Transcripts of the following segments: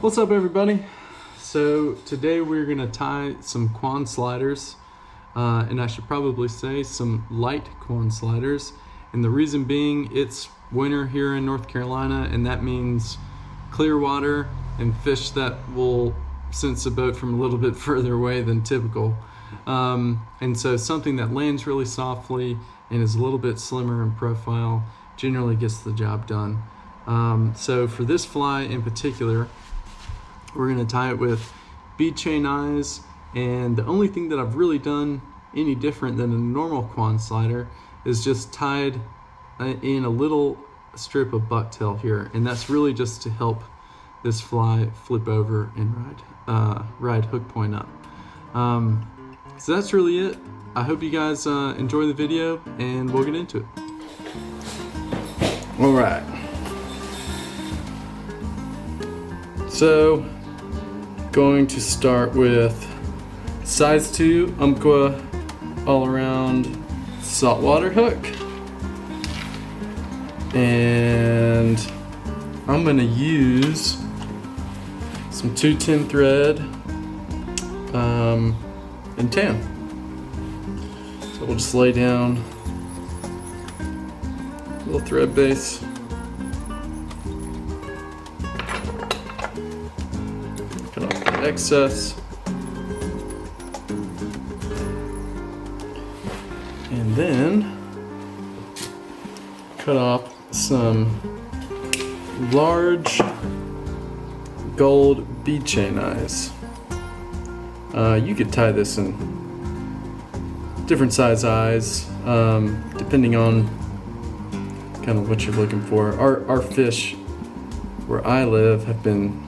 What's up, everybody? So today we're gonna tie some Kwan sliders, and I should probably say some light Kwan sliders. And the reason being, it's winter here in North Carolina, and that means clear water and fish that will sense a boat from a little bit further away than typical. And so something that lands really softly and is a little bit slimmer in profile generally gets the job done. So for this fly in particular, we're going to tie it with bead chain eyes, and the only thing that I've really done any different than a normal Kwan slider is just tied in a little strip of bucktail here, and that's really just to help this fly flip over and ride hook point up. So that's really it. I hope you guys enjoy the video, and we'll get into it. All right. So, going to start with size 2 Umpqua all around saltwater hook, and I'm going to use some 210 thread and tan. So we'll just lay down a little thread base. Cut off the excess. And then cut off some large gold bead chain eyes. You could tie this in different size eyes, depending on kind of what you're looking for. Our fish where I live have been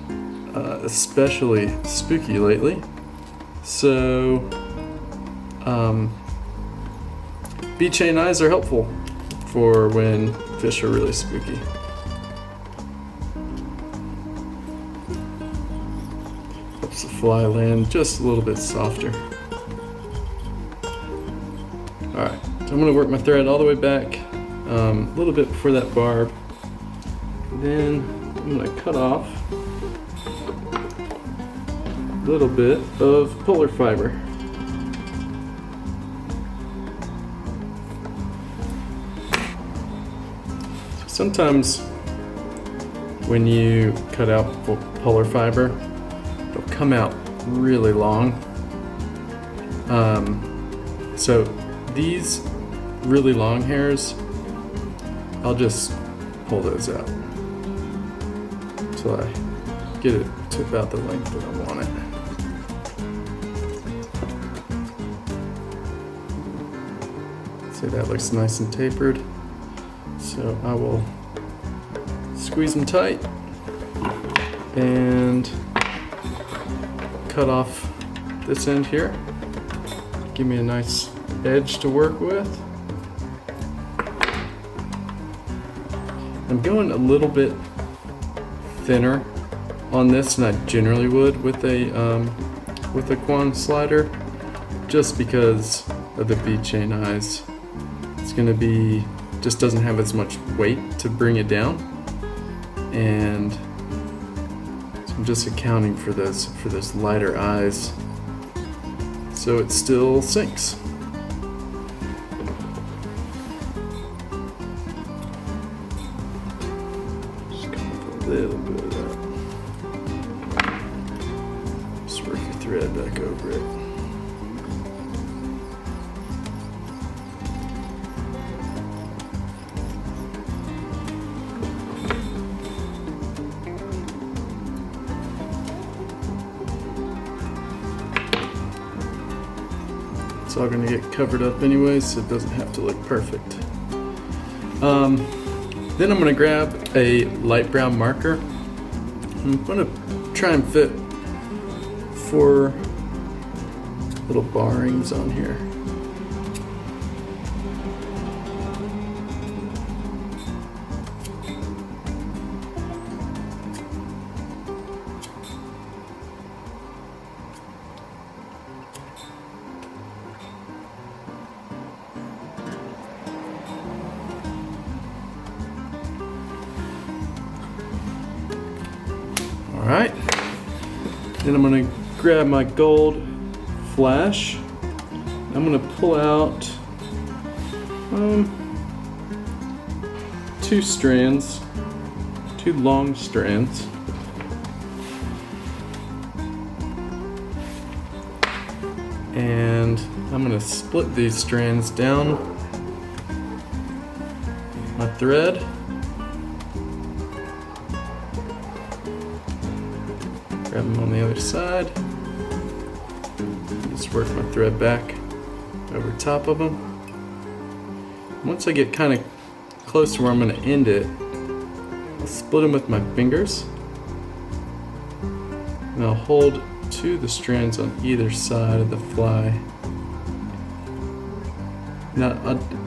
especially spooky lately, so bead chain eyes are helpful for when fish are really spooky. Helps the fly land just a little bit softer. Alright, so I'm going to work my thread all the way back a little bit before that barb. Then I'm going to cut off a little bit of polar fiber. Sometimes when you cut out polar fiber, it'll come out really long. So these really long hairs, I'll just pull those out until I get it to about the length that I want it. See, that looks nice and tapered. So I will squeeze them tight and cut off this end here. Give me a nice edge to work with. I'm going a little bit thinner on this than I generally would with a Kwan slider, just because of the bead chain eyes. It's going to be just doesn't have as much weight to bring it down, and so I'm just accounting for those lighter eyes so it still sinks. Just come up a little bit of that. Just work your thread back over it. It's all going to get covered up anyway, so it doesn't have to look perfect. Then I'm going to grab a light brown marker. I'm going to try and fit 4 little barrings on here. All right, And I'm gonna grab my gold flash. I'm gonna pull out 2 strands, 2 long strands. And I'm gonna split these strands down my thread. Grab them on the other side. Just work my thread back over top of them. Once I get kind of close to where I'm going to end it, I'll split them with my fingers. And I'll hold 2 of the strands on either side of the fly. Now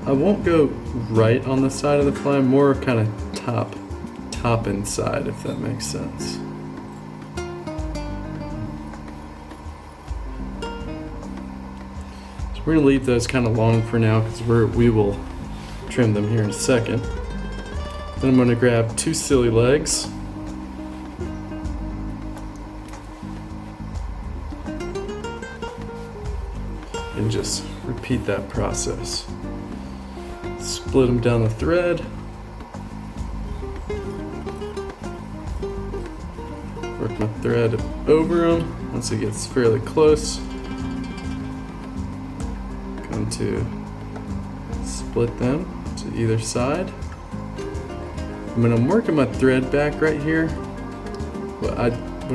I won't go right on the side of the fly, more kind of top inside, if that makes sense. We're going to leave those kind of long for now because we will trim them here in a second. Then I'm going to grab 2 Sili legs. And just repeat that process. Split them down the thread. Work my thread over them once it gets fairly close. To split them to either side. And when I'm working my thread back right here, what I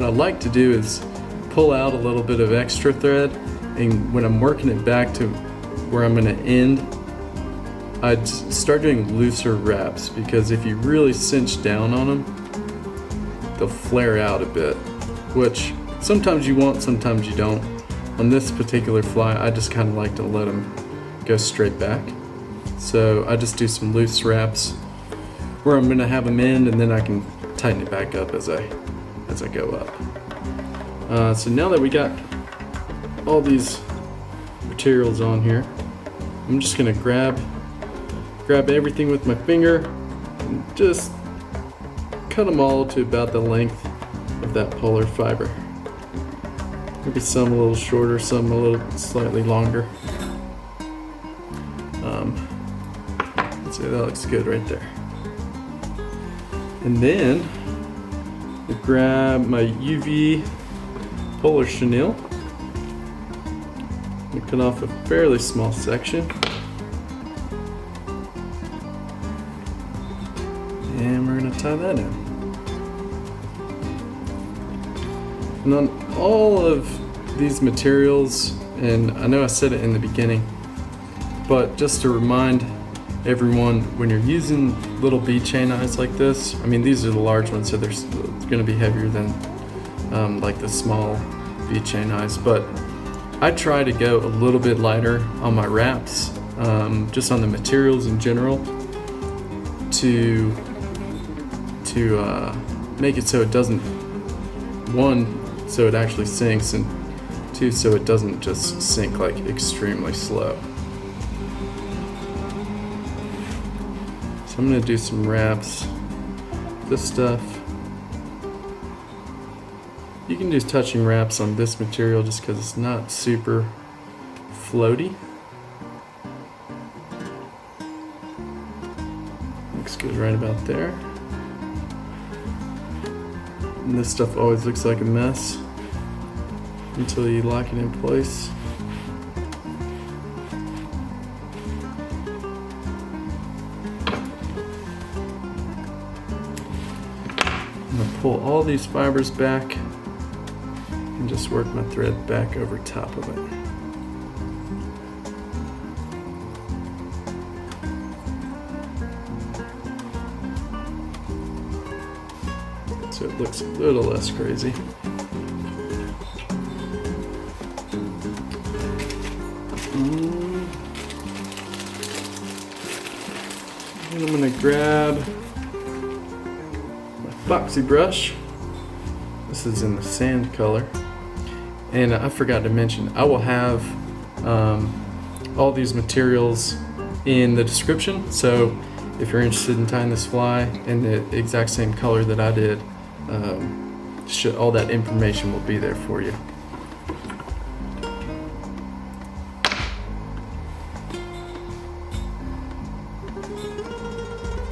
like to do is pull out a little bit of extra thread, and when I'm working it back to where I'm going to end, I'd start doing looser wraps, because if you really cinch down on them, they'll flare out a bit, which sometimes you want, sometimes you don't. On this particular fly, I just kind of like to let them go straight back. So I just do some loose wraps where I'm gonna have them end, and then I can tighten it back up as I go up. So now that we got all these materials on here, I'm just gonna grab everything with my finger and just cut them all to about the length of that polar fiber. Maybe some a little shorter, some a little slightly longer. Let's see, that looks good right there. And then I grab my UV polar chenille. I cut off a fairly small section. And we're gonna tie that in. And on all of these materials, and I know I said it in the beginning, but just to remind everyone, when you're using little bead chain eyes like this, I mean, these are the large ones, so they're going to be heavier than like the small bead chain eyes, but I try to go a little bit lighter on my wraps, just on the materials in general, to make it so it doesn't, one, so it actually sinks, and 2, so it doesn't just sink like extremely slow. So I'm going to do some wraps. This stuff, you can do touching wraps on this material just because it's not super floaty. Looks good right about there. And this stuff always looks like a mess until you lock it in place. I'm going to pull all these fibers back and just work my thread back over top of it. So it looks a little less crazy. And I'm going to grab my Foxy brush. This is in the sand color. And I forgot to mention, I will have all these materials in the description. So if you're interested in tying this fly in the exact same color that I did, all that information will be there for you.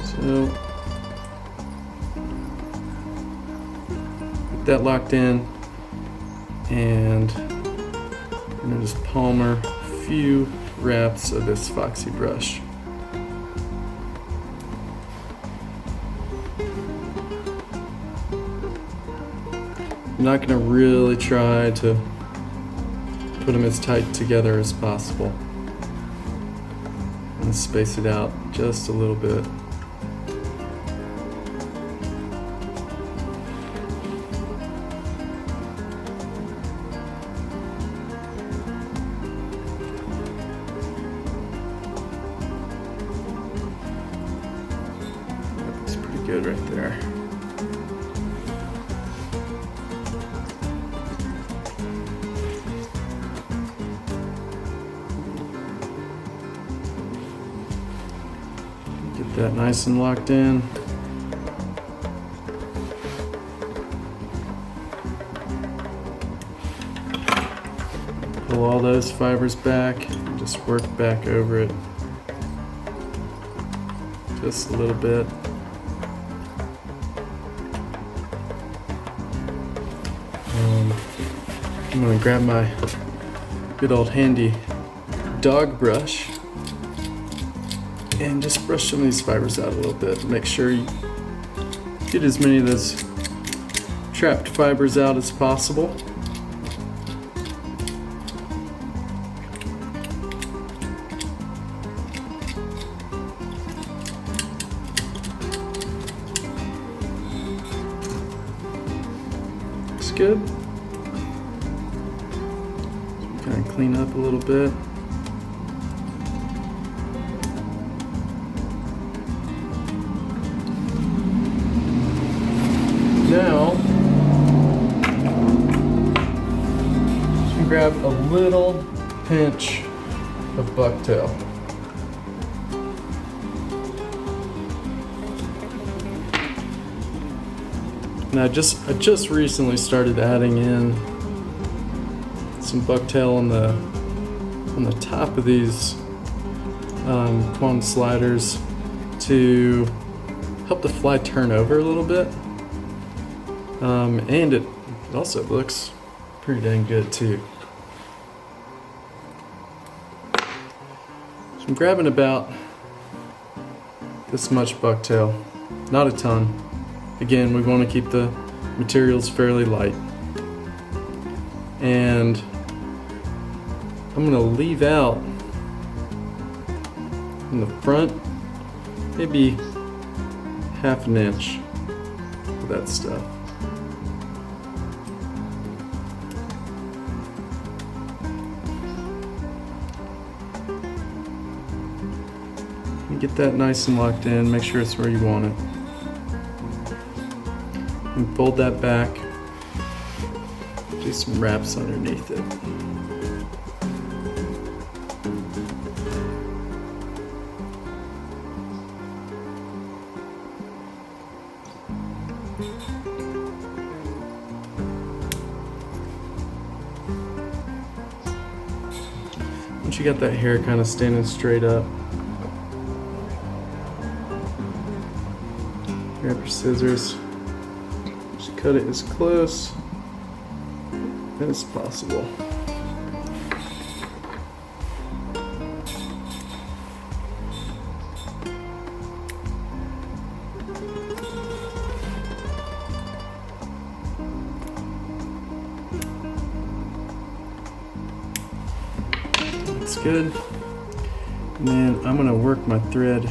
So get that locked in, and I'm gonna just palmer a few wraps of this Foxy brush. I'm not gonna really try to put them as tight together as possible. And space it out just a little bit. That looks pretty good right there. Get that nice and locked in. Pull all those fibers back and just work back over it just a little bit. I'm going to grab my good old handy dog brush and just brush some of these fibers out a little bit. Make sure you get as many of those trapped fibers out as possible. Looks good. Kind of clean up a little bit. Now, just grab a little pinch of bucktail. Now, I just recently started adding in some bucktail on the top of these Kwan sliders to help the fly turn over a little bit. And it also looks pretty dang good too. So I'm grabbing about this much bucktail, not a ton. Again, we want to keep the materials fairly light. And I'm gonna leave out in the front maybe half an inch of that stuff. Get that nice and locked in, make sure it's where you want it. And fold that back, do some wraps underneath it. Once you got that hair kind of standing straight up, grab your scissors, just cut it as close as possible. Looks good. And then I'm going to work my thread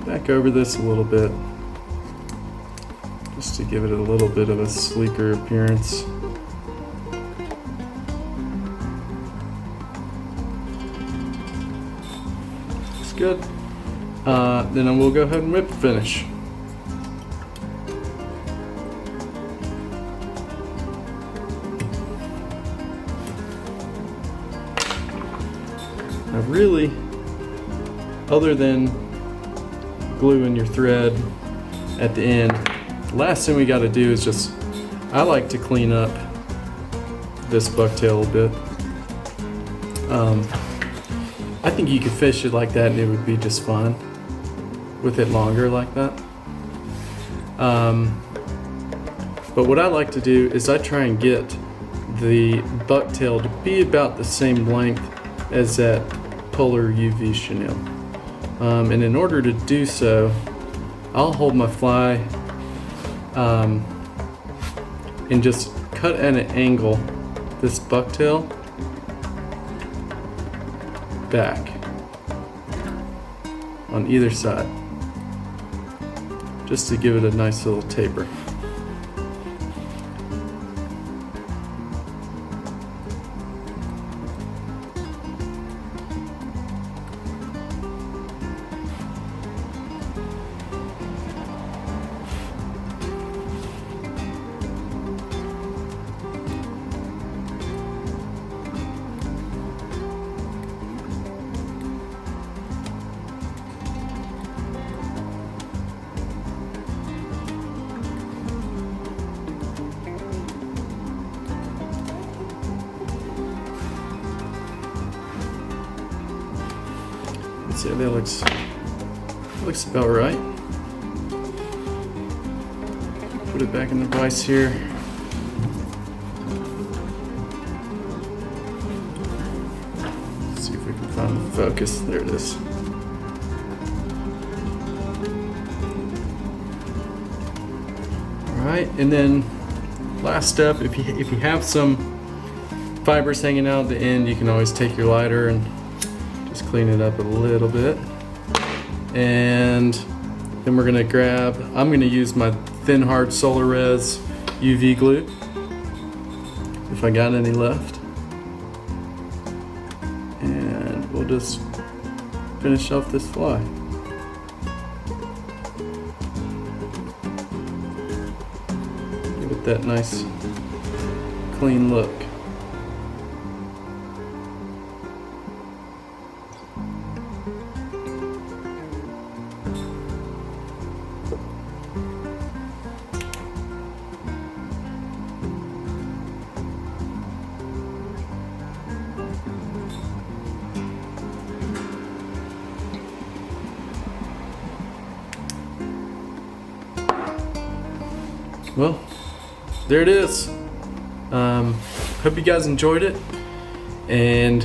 back over this a little bit, just to give it a little bit of a sleeker appearance. Looks good. Then we'll go ahead and whip finish. Now really, other than gluing your thread at the end, the last thing we got to do is just I like to clean up this bucktail a bit. I think you could fish it like that and it would be just fine with it longer like that. But what I like to do is I try and get the bucktail to be about the same length as that polar UV chenille. And in order to do so, I'll hold my fly and just cut at an angle this bucktail back on either side, just to give it a nice little taper. See, that looks about right. Put it back in the vise here. Let's see if we can find the focus. There it is. All right, and then last step, if you have some fibers hanging out at the end, you can always take your lighter and just clean it up a little bit. And then we're gonna I'm gonna use my thin hard solar res UV glue, if I got any left. And we'll just finish off this fly. Give it that nice clean look. Well, there it is. Hope you guys enjoyed it, and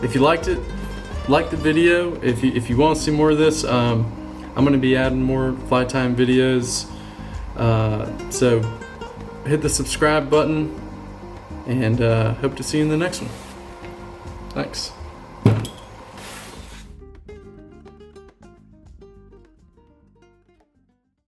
if you liked it, like the video. If you want to see more of this, I'm going to be adding more fly time videos, so hit the subscribe button, and hope to see you in the next one. Thanks.